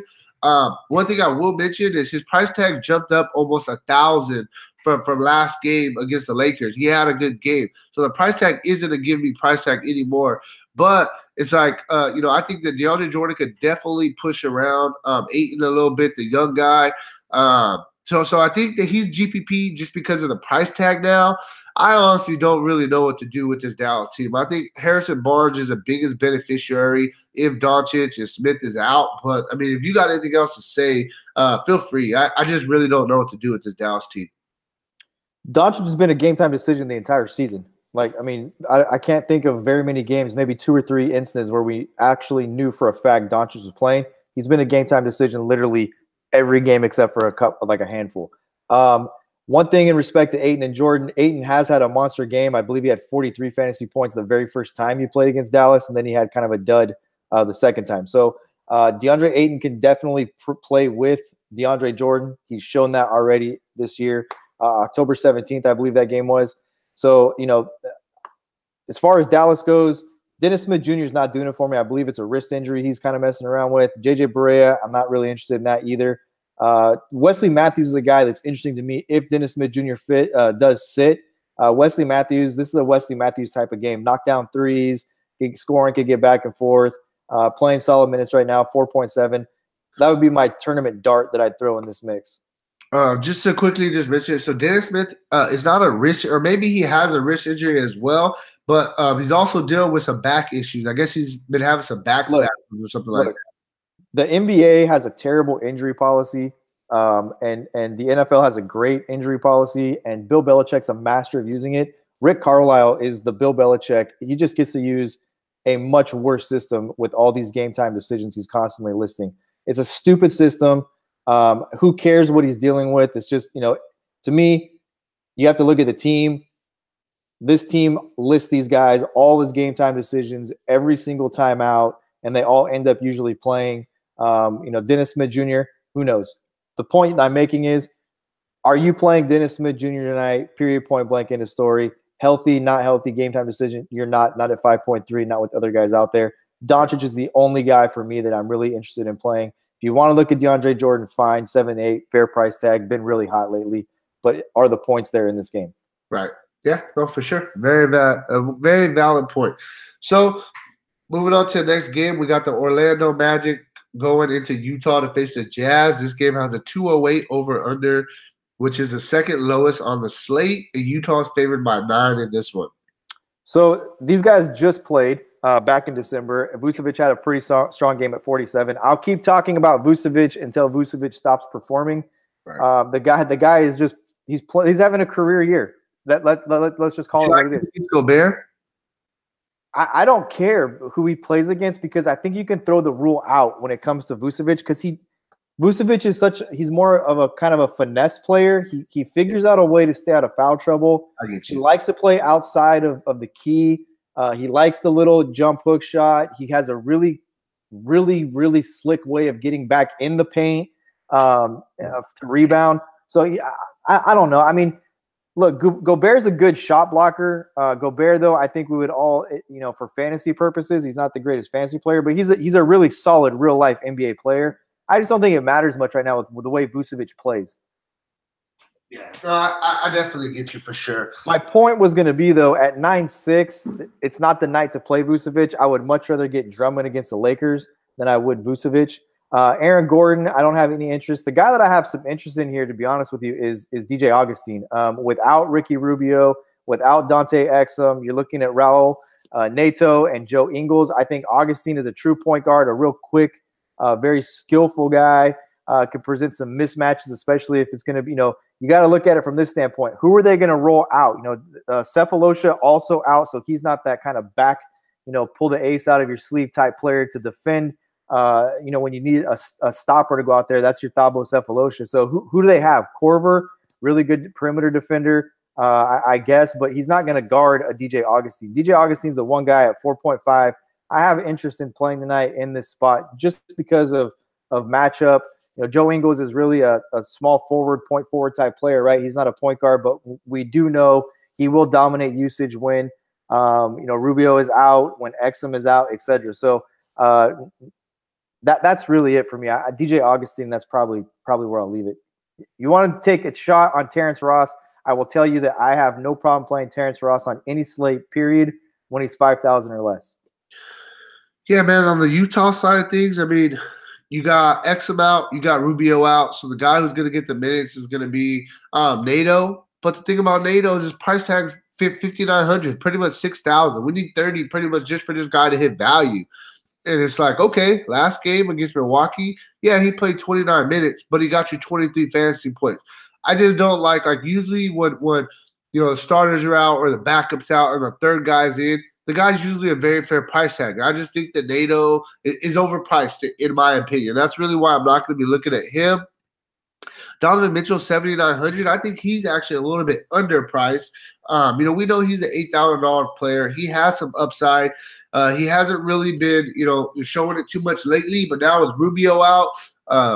S1: One thing I will mention is his price tag jumped up almost 1,000 from last game against the Lakers. He had a good game. So the price tag isn't a give me price tag anymore. But it's like, I think that DeAndre Jordan could definitely push around Ayton a little bit, the young guy. So I think that he's GPP just because of the price tag now. I honestly don't really know what to do with this Dallas team. I think Harrison Barnes is the biggest beneficiary if Doncic and Smith is out. But, I mean, if you got anything else to say, feel free. I just really don't know what to do with this Dallas team.
S2: Doncic has been a game-time decision the entire season. I can't think of very many games, maybe 2 or 3 instances where we actually knew for a fact Doncic was playing. He's been a game-time decision literally every game except for a handful. One thing in respect to Ayton and Jordan, Ayton has had a monster game. I believe he had 43 fantasy points the very first time he played against Dallas, and then he had kind of a dud the second time. So DeAndre Ayton can definitely play with DeAndre Jordan. He's shown that already this year. October 17th, I believe that game was. So, as far as Dallas goes, Dennis Smith Jr. is not doing it for me. I believe it's a wrist injury he's kind of messing around with. JJ Barea, I'm not really interested in that either. Wesley Matthews is a guy that's interesting to me if Dennis Smith Jr. does sit. Wesley Matthews, this is a Wesley Matthews type of game. Knock down threes, scoring could get back and forth. Playing solid minutes right now, 4.7. That would be my tournament dart that I'd throw in this mix.
S1: Just to quickly just mention it, so Dennis Smith is not a wrist, or maybe he has a wrist injury as well, but he's also dealing with some back issues. I guess he's been having some back spasms or something like that.
S2: The NBA has a terrible injury policy, and the NFL has a great injury policy, and Bill Belichick's a master of using it. Rick Carlisle is the Bill Belichick. He just gets to use a much worse system with all these game time decisions he's constantly listing. It's a stupid system. Who cares what he's dealing with? It's just, to me, you have to look at the team. This team lists these guys, all his game time decisions, every single time out, and they all end up usually playing. Dennis Smith Jr., who knows? The point I'm making is, are you playing Dennis Smith Jr. tonight? Period, point blank, end of story. Healthy, not healthy, game time decision. You're not at 5.3, not with other guys out there. Doncic is the only guy for me that I'm really interested in playing. If you want to look at DeAndre Jordan, fine, 7-8, fair price tag, been really hot lately. But are the points there in this game?
S1: Right. Yeah, no, for sure. A very valid point. So, moving on to the next game, we got the Orlando Magic going into Utah to face the Jazz. This game has a 208 over-under, which is the second lowest on the slate, and Utah's favored by 9 in this one.
S2: So these guys just played back in December. Vucevic had a pretty strong game at 47. I'll keep talking about Vucevic until Vucevic stops performing. Right. The guy is just he's having a career year. Let's just call it what it is.
S1: Gobert?
S2: I don't care who he plays against, because I think you can throw the rule out when it comes to Vucevic, because Vucevic is he's more of a kind of a finesse player. He figures out a way to stay out of foul trouble. He likes to play outside of the key. He likes the little jump hook shot. He has a really, really, really slick way of getting back in the paint to rebound. So I don't know. I mean, look, Gobert's a good shot blocker. Gobert, though, I think we would all, for fantasy purposes, he's not the greatest fantasy player, but he's a really solid real life NBA player. I just don't think it matters much right now with the way Vucevic plays.
S1: Yeah, no, I definitely get you for sure.
S2: My point was going to be, though, at 9-6, it's not the night to play Vucevic. I would much rather get Drummond against the Lakers than I would Vucevic. Aaron Gordon, I don't have any interest. The guy that I have some interest in here, to be honest with you, is DJ Augustine. Without Ricky Rubio, without Dante Exum, you're looking at Raul Neto and Joe Ingles. I think Augustine is a true point guard, a real quick, very skillful guy. Could present some mismatches, especially if it's going to be, you got to look at it from this standpoint. Who are they going to roll out? Cephalosha also out, so he's not that kind of back, pull the ace out of your sleeve type player to defend. When you need a stopper to go out there, that's your Thabo Cephalosha. So who do they have? Korver, really good perimeter defender, I guess, but he's not going to guard a DJ Augustine. DJ Augustine's the one guy at 4.5. I have interest in playing tonight in this spot just because of matchup. Joe Ingles is really a small forward, point forward type player, right? He's not a point guard, but we do know he will dominate usage when, Rubio is out, when Exum is out, etc. So that's really it for me. DJ Augustine, that's probably where I'll leave it. You want to take a shot on Terrence Ross, I will tell you that I have no problem playing Terrence Ross on any slate, period, when he's 5,000 or less.
S1: Yeah, man, on the Utah side of things, I mean, you got Exum out, you got Rubio out, so the guy who's going to get the minutes is going to be Nato. But the thing about Nato is his price tag's $5,900, pretty much $6,000. We need 30 pretty much just for this guy to hit value. And it's like, okay, last game against Milwaukee, yeah, he played 29 minutes, but he got you 23 fantasy points. I just don't like usually when starters are out or the backups out and the third guy's in, the guy's usually a very fair price tag. I just think that Nato is overpriced, in my opinion. That's really why I'm not going to be looking at him. Donovan Mitchell, $7,900. I think he's actually a little bit underpriced. We know he's an $8,000 player. He has some upside. He hasn't really been, showing it too much lately. But now with Rubio out,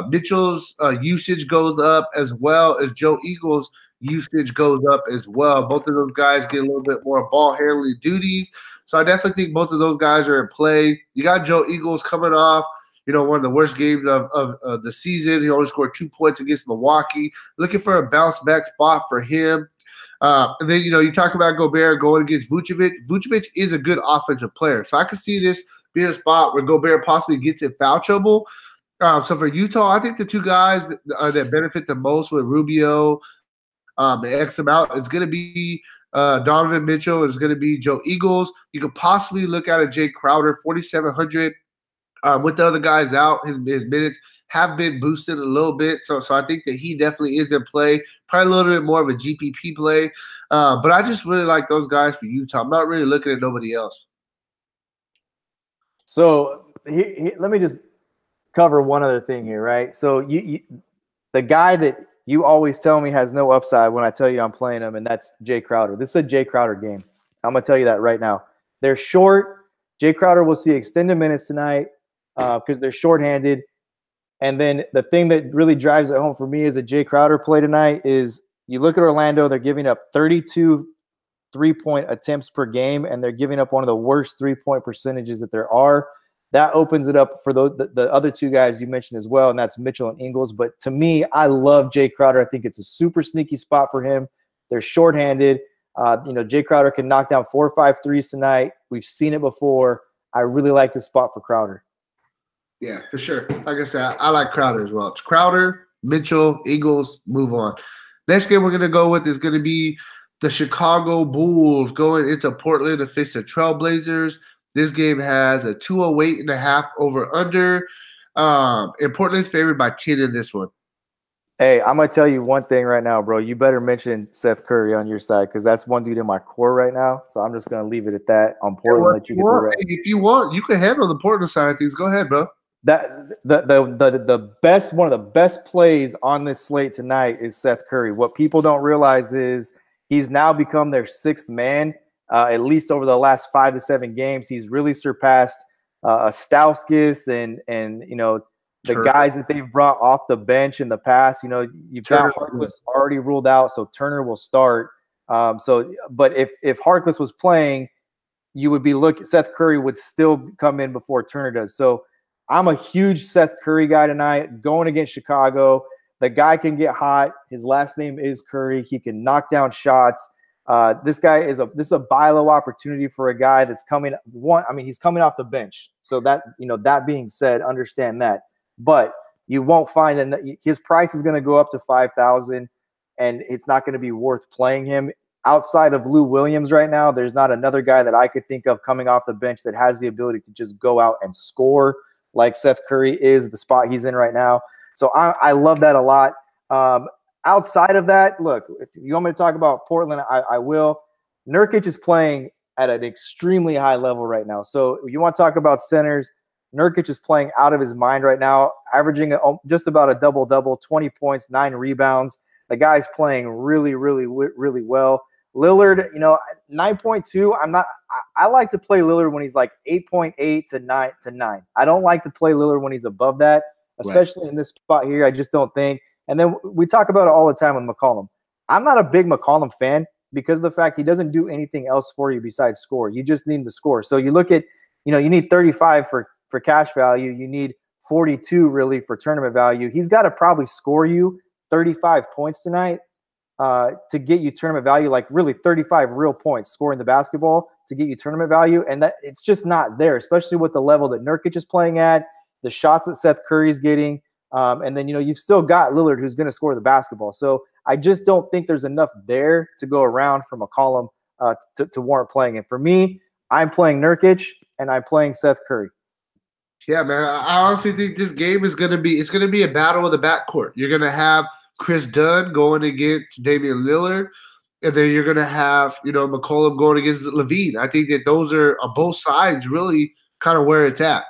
S1: Mitchell's usage goes up as well as Joe Ingles' usage goes up as well. Both of those guys get a little bit more ball handling duties. So I definitely think both of those guys are in play. You got Joe Eagles coming off, one of the worst games of the season. He only scored 2 points against Milwaukee. Looking for a bounce back spot for him. And then, you talk about Gobert going against Vucevic. Vucevic is a good offensive player. So I could see this being a spot where Gobert possibly gets in foul trouble. So for Utah, I think the two guys that benefit the most with Rubio, the X amount, it's going to be Donovan Mitchell. It's going to be Joe Eagles. You could possibly look at a Jay Crowder, 4,700. With the other guys out, his minutes have been boosted a little bit. So I think that he definitely is in play. Probably a little bit more of a GPP play. But I just really like those guys for Utah. I'm not really looking at nobody else.
S2: So let me just cover one other thing here, right? So the guy that you always tell me has no upside when I tell you I'm playing him, and that's Jay Crowder. This is a Jay Crowder game. I'm going to tell you that right now. They're short. Jay Crowder will see extended minutes tonight because they're shorthanded. And then the thing that really drives it home for me is a Jay Crowder play tonight is you look at Orlando, they're giving up 32 3-point attempts per game, and they're giving up one of the worst 3-point percentages that there are. That opens it up for the other two guys you mentioned as well, and that's Mitchell and Ingles. But to me, I love Jay Crowder. I think it's a super sneaky spot for him. They're shorthanded. Jay Crowder can knock down 4 or 5 threes tonight. We've seen it before. I really like this spot for Crowder.
S1: Yeah, for sure. Like I said, I like Crowder as well. It's Crowder, Mitchell, Eagles, move on. Next game we're going to go with is going to be the Chicago Bulls going into Portland to face the Trailblazers. This game has a 208.5 over/under. And Portland's favored by 10 in this one.
S2: Hey, I'm going to tell you one thing right now, bro. You better mention Seth Curry on your side because that's one dude in my core right now. So I'm just going to leave it at that on Portland.
S1: If you want, you can handle the Portland side of things. Go ahead, bro.
S2: That the best, one of the best plays on this slate tonight is Seth Curry. What people don't realize is he's now become their sixth man. At least over the last 5 to 7 games, he's really surpassed Stauskas and the guys that they've brought off the bench in the past. You've got Harkless already ruled out, so Turner will start. But if Harkless was playing, you would be looking. Seth Curry would still come in before Turner does. So I'm a huge Seth Curry guy tonight, going against Chicago. The guy can get hot. His last name is Curry. He can knock down shots. This is a buy low opportunity for a guy that's coming. He's coming off the bench. So that being said, understand that. But you won't find that his price is going to go up to 5,000, and it's not going to be worth playing him. Outside of Lou Williams right now, there's not another guy that I could think of coming off the bench that has the ability to just go out and score like Seth Curry is the spot he's in right now. So I love that a lot. Outside of that, look, if you want me to talk about Portland, I will. Nurkic is playing at an extremely high level right now. So you want to talk about centers, Nurkic is playing out of his mind right now, averaging just about a double-double, 20 points, 9 rebounds. The guy's playing really, really, really well. Lillard, 9.2. I like to play Lillard when he's like 8.8 to 9. I don't like to play Lillard when he's above that, especially in this spot here. I just don't think. And then we talk about it all the time with McCollum. I'm not a big McCollum fan because of the fact he doesn't do anything else for you besides score. You just need him to score. So you look at, you need 35 for cash value. You need 42 really for tournament value. He's got to probably score you 35 points tonight to get you tournament value, like really 35 real points scoring the basketball to get you tournament value. And that it's just not there, especially with the level that Nurkic is playing at, the shots that Seth Curry is getting. And then, you've still got Lillard who's going to score the basketball. So I just don't think there's enough there to go around from McCollum to warrant playing it. For me, I'm playing Nurkic and I'm playing Seth Curry.
S1: Yeah, man. I honestly think this game is going to be a battle of the backcourt. You're going to have Chris Dunn going against Damian Lillard, and then you're going to have, McCollum going against Levine. I think that those are on both sides really kind of where it's at.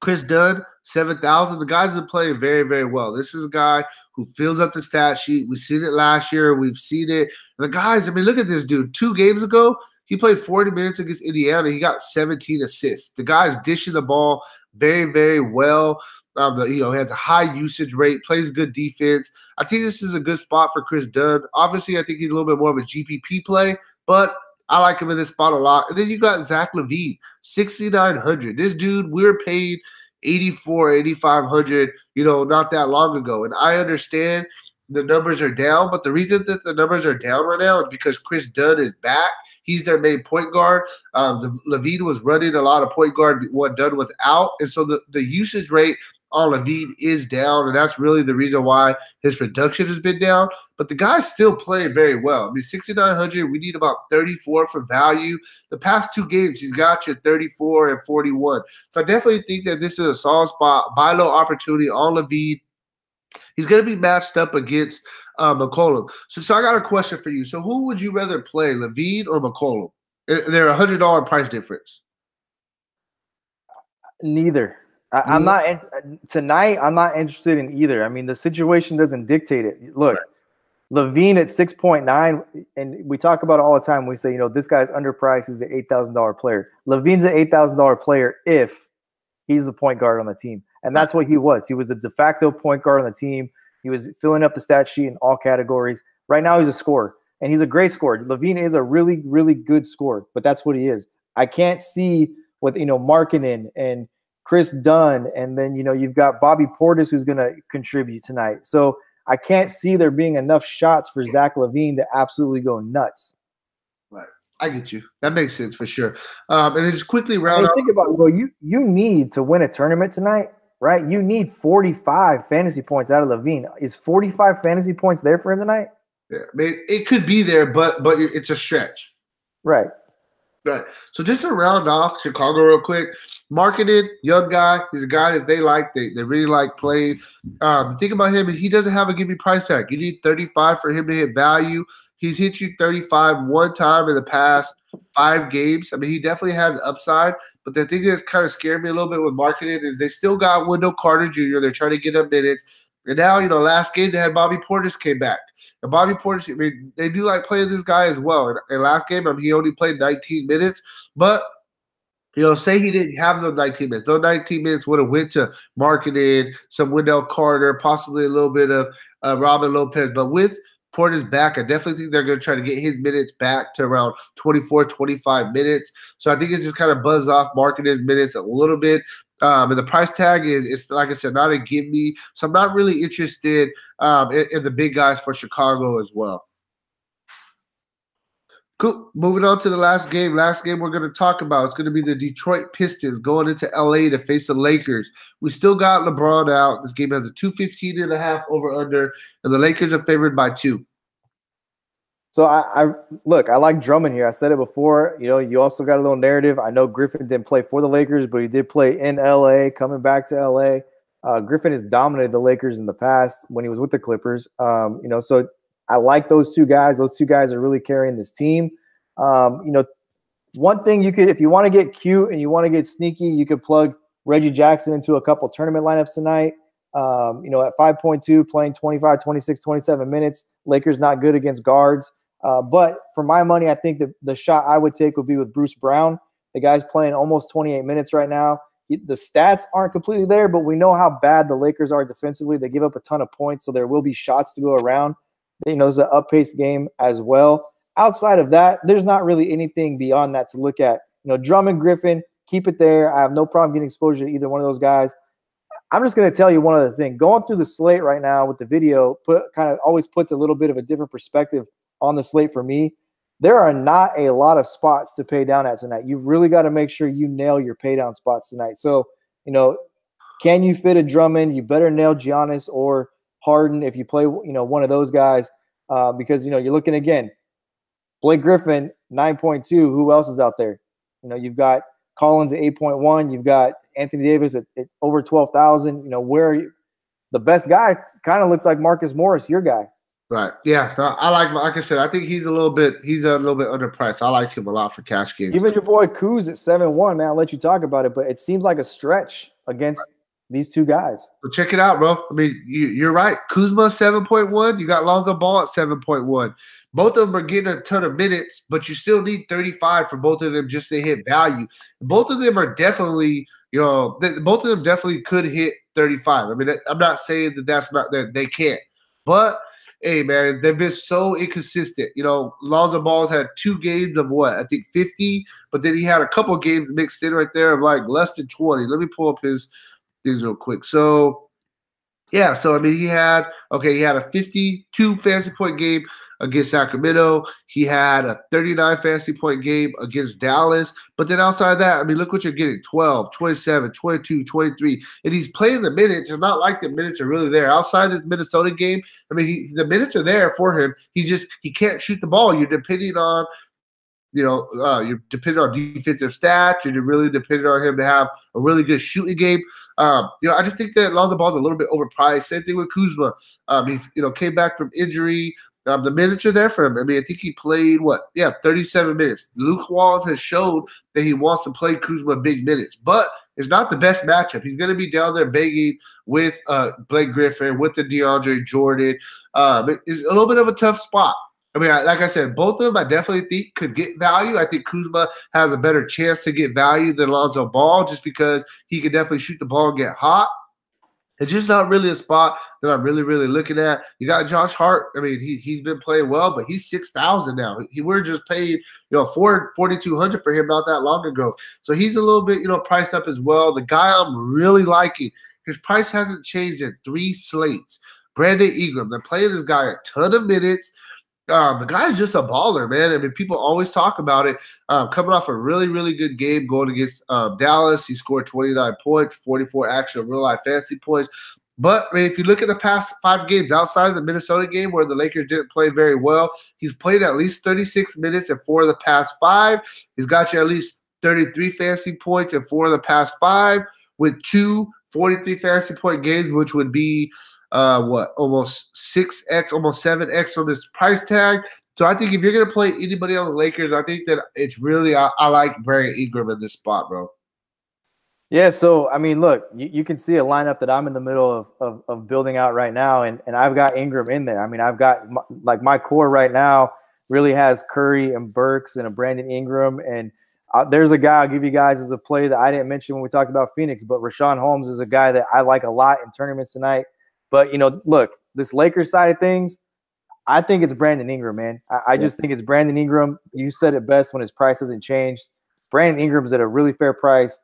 S1: Chris Dunn, 7,000. The guy's been playing very, very well. This is a guy who fills up the stat sheet. We've seen it last year. We've seen it. And the guys, look at this dude. 2 games ago, He played 40 minutes against Indiana. He got 17 assists. The guy's dishing the ball very, very well. He has a high usage rate, plays good defense. I think this is a good spot for Chris Dunn. Obviously, I think he's a little bit more of a GPP play, but I like him in this spot a lot. And then you got Zach LaVine, 6,900. This dude, we were paid 84, 8,500, not that long ago. And I understand the numbers are down, but the reason that the numbers are down right now is because Chris Dunn is back. He's their main point guard. LaVine was running a lot of point guard when Dunn was out. And so the usage rate on LaVine is down, and that's really the reason why his production has been down. But the guy's still playing very well. I mean, 6,900, we need about 34 for value. The past 2 games, he's got you 34 and 41. So I definitely think that this is a solid spot, buy low opportunity on LaVine. He's going to be matched up against McCollum. So I got a question for you. So who would you rather play, LaVine or McCollum? They're $100 price difference.
S2: Neither. I'm not tonight. I'm not interested in either. I mean, the situation doesn't dictate it. Look, LaVine at 6.9, and we talk about it all the time. We say, this guy's underpriced. He's an $8,000 player. LaVine's an $8,000 player if he's the point guard on the team. And that's what he was. He was the de facto point guard on the team. He was filling up the stat sheet in all categories. Right now, he's a scorer, and he's a great scorer. LaVine is a really, really good scorer, but that's what he is. I can't see with, Markkanen and Chris Dunn, and then, you've got Bobby Portis who's going to contribute tonight. So I can't see there being enough shots for Zach LaVine to absolutely go nuts.
S1: Right. I get you. That makes sense for sure. And then just quickly round up.
S2: Think about it. Well, you need to win a tournament tonight, right? You need 45 fantasy points out of LaVine. Is 45 fantasy points there for him tonight?
S1: Yeah, I mean, it could be there, but it's a stretch.
S2: Right.
S1: Right. So just to round off Chicago real quick, Markkanen, young guy. He's a guy that they like. They really like playing. The thing about him is he doesn't have a give me price tag. You need 35 for him to hit value. He's hit you 35 one time in the past 5 games. I mean, he definitely has upside. But the thing that's kind of scared me a little bit with Markkanen is they still got Wendell Carter Jr. They're trying to get him minutes. And now, last game they had Bobby Portis came back. And Bobby Portis, I mean, they do like playing this guy as well. And last game, he only played 19 minutes. But, say he didn't have those 19 minutes. Those 19 minutes would have went to Markkanen, some Wendell Carter, possibly a little bit of Robin Lopez. But with Portis back, I definitely think they're going to try to get his minutes back to around 24, 25 minutes. So I think it's just kind of buzz off Markkanen's minutes a little bit. And the price tag is like I said, not a give me. So I'm not really interested in the big guys for Chicago as well. Cool. Moving on to the last game. Last game we're going to talk about is going to be the Detroit Pistons going into LA to face the Lakers. We still got LeBron out. This game has a 215.5 over/under, and the Lakers are favored by 2.
S2: So I like Drummond here. I said it before. You also got a little narrative. I know Griffin didn't play for the Lakers, but he did play in LA, coming back to LA. Griffin has dominated the Lakers in the past when he was with the Clippers. So I like those 2 guys. Those 2 guys are really carrying this team. One thing you could, if you want to get cute and you want to get sneaky, you could plug Reggie Jackson into a couple tournament lineups tonight. At 5.2, playing 25, 26, 27 minutes. Lakers not good against guards. But for my money, I think the shot I would take would be with Bruce Brown. The guy's playing almost 28 minutes right now. The stats aren't completely there, but we know how bad the Lakers are defensively. They give up a ton of points, so there will be shots to go around. It's an up-paced game as well. Outside of that, there's not really anything beyond that to look at. Drummond, Griffin, keep it there. I have no problem getting exposure to either one of those guys. I'm just going to tell you one other thing. Going through the slate right now with the video kind of always puts a little bit of a different perspective on the slate for me. There are not a lot of spots to pay down at tonight. You've really got to make sure you nail your pay down spots tonight. So, can you fit a Drummond? You better nail Giannis or Harden if you play, one of those guys, because, you're looking again, Blake Griffin, 9.2. Who else is out there? You've got Collins at 8.1. You've got Anthony Davis at over 12,000. Where are you? The best guy kind of looks like Marcus Morris, your guy.
S1: Right. Yeah. I like I said, I think he's a little bit underpriced. I like him a lot for cash games.
S2: Even your boy Kuz at 7.1, man, I'll let you talk about it, but it seems like a stretch against these two guys.
S1: So check it out, bro. I mean, you're right. Kuzma 7.1. You got Lonzo Ball at 7.1. Both of them are getting a ton of minutes, but you still need 35 for both of them just to hit value. Both of them are definitely, both of them definitely could hit 35. I mean, I'm not saying that's not that they can't, but hey, man, they've been so inconsistent. Lonzo Ball's had 2 games of what? I think 50, but then he had a couple games mixed in right there of like less than 20. Let me pull up his things real quick. So yeah, I mean, he had a 52 fantasy point game against Sacramento. He had a 39 fantasy point game against Dallas. But then outside of that, I mean, look what you're getting: 12, 27, 22, 23. And he's playing the minutes. It's not like the minutes are really there. Outside this Minnesota game, I mean, the minutes are there for him. He can't shoot the ball. You're depending on you're depending on defensive stats. You're really depending on him to have a really good shooting game. I just think that Lonzo Ball's a little bit overpriced. Same thing with Kuzma. He's came back from injury. The minutes are there for him. I mean, I think he played 37 minutes. Luke Walls has showed that he wants to play Kuzma big minutes, but it's not the best matchup. He's going to be down there begging with Blake Griffin, with the DeAndre Jordan. It's a little bit of a tough spot. I mean, like I said, both of them I definitely think could get value. I think Kuzma has a better chance to get value than Lonzo Ball just because he can definitely shoot the ball and get hot. It's just not really a spot that I'm really, really looking at. You got Josh Hart. I mean, he's been playing well, but he's 6,000 now. We're just paid, $4,200 for him not that long ago. So he's a little bit, priced up as well. The guy I'm really liking, his price hasn't changed in 3 slates. Brandon Ingram. They're playing this guy a ton of minutes. The guy's just a baller, man. I mean, people always talk about it. Coming off a really, really good game going against Dallas, he scored 29 points, 44 actual real-life fantasy points. But, I mean, if you look at the past 5 games outside of the Minnesota game where the Lakers didn't play very well, he's played at least 36 minutes in 4 of the past 5. He's got you at least 33 fantasy points in 4 of the past 5 with 2 43 fantasy point games, which would be almost 6x, almost 7x on this price tag. So I think if you're going to play anybody on the Lakers, I think that it's really I like Brandon Ingram in this spot, bro.
S2: Yeah, so, I mean, look, you can see a lineup that I'm in the middle of building out right now, and I've got Ingram in there. I mean, I've got my core right now really has Curry and Burks and a Brandon Ingram, and there's a guy I'll give you guys as a play that I didn't mention when we talked about Phoenix, but Rashawn Holmes is a guy that I like a lot in tournaments tonight. But, look, this Lakers side of things, I think it's Brandon Ingram, man. I just think it's Brandon Ingram. You said it best when his price hasn't changed. Brandon Ingram's at a really fair price.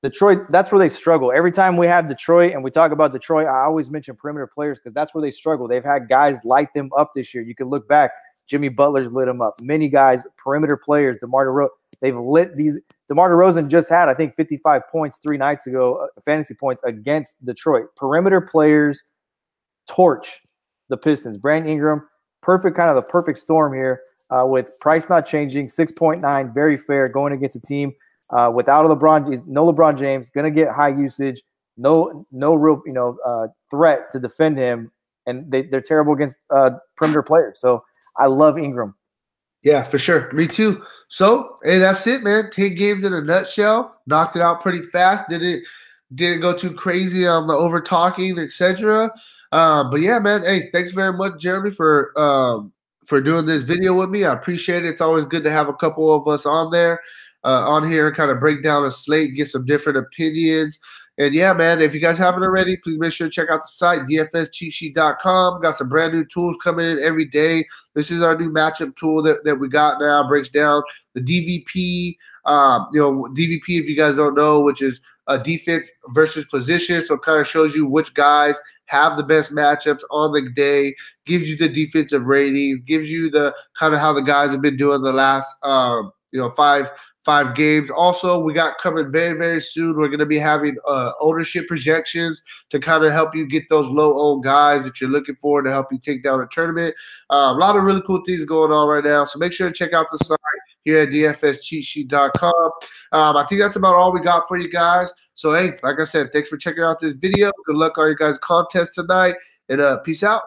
S2: Detroit, that's where they struggle. Every time we have Detroit and we talk about Detroit, I always mention perimeter players because that's where they struggle. They've had guys light them up this year. You can look back. Jimmy Butler's lit them up. Many guys, perimeter players, DeMar DeRozan, they've lit these. DeMar DeRozan just had, I think, 55 points 3 nights ago, fantasy points against Detroit. Perimeter players torch the Pistons. Brandon Ingram, perfect, kind of the perfect storm here with price not changing, 6.9, very fair, going against a team without no LeBron James, going to get high usage, no real threat to defend him, and they're terrible against perimeter players. So I love Ingram.
S1: Yeah, for sure. Me too. So, hey, that's it, man. 10 games in a nutshell. Knocked it out pretty fast. Didn't go too crazy on the over talking, etc. But yeah, man. Hey, thanks very much, Jeremy, for doing this video with me. I appreciate it. It's always good to have a couple of us on here, kind of break down a slate, get some different opinions. And yeah, man, if you guys haven't already, please make sure to check out the site, dfscheatsheet.com. Got some brand new tools coming in every day. This is our new matchup tool that we got now. Breaks down the DVP. DVP, if you guys don't know, which is a defense versus position. So it kind of shows you which guys have the best matchups on the day, gives you the defensive ratings, gives you the kind of how the guys have been doing the last, five games. Also, we got coming very, very soon. We're going to be having ownership projections to kind of help you get those low-owned guys that you're looking for to help you take down a tournament. A lot of really cool things going on right now. So make sure to check out the site here at dfscheatsheet.com. I think that's about all we got for you guys. So, hey, like I said, thanks for checking out this video. Good luck on your guys' contest tonight, and peace out.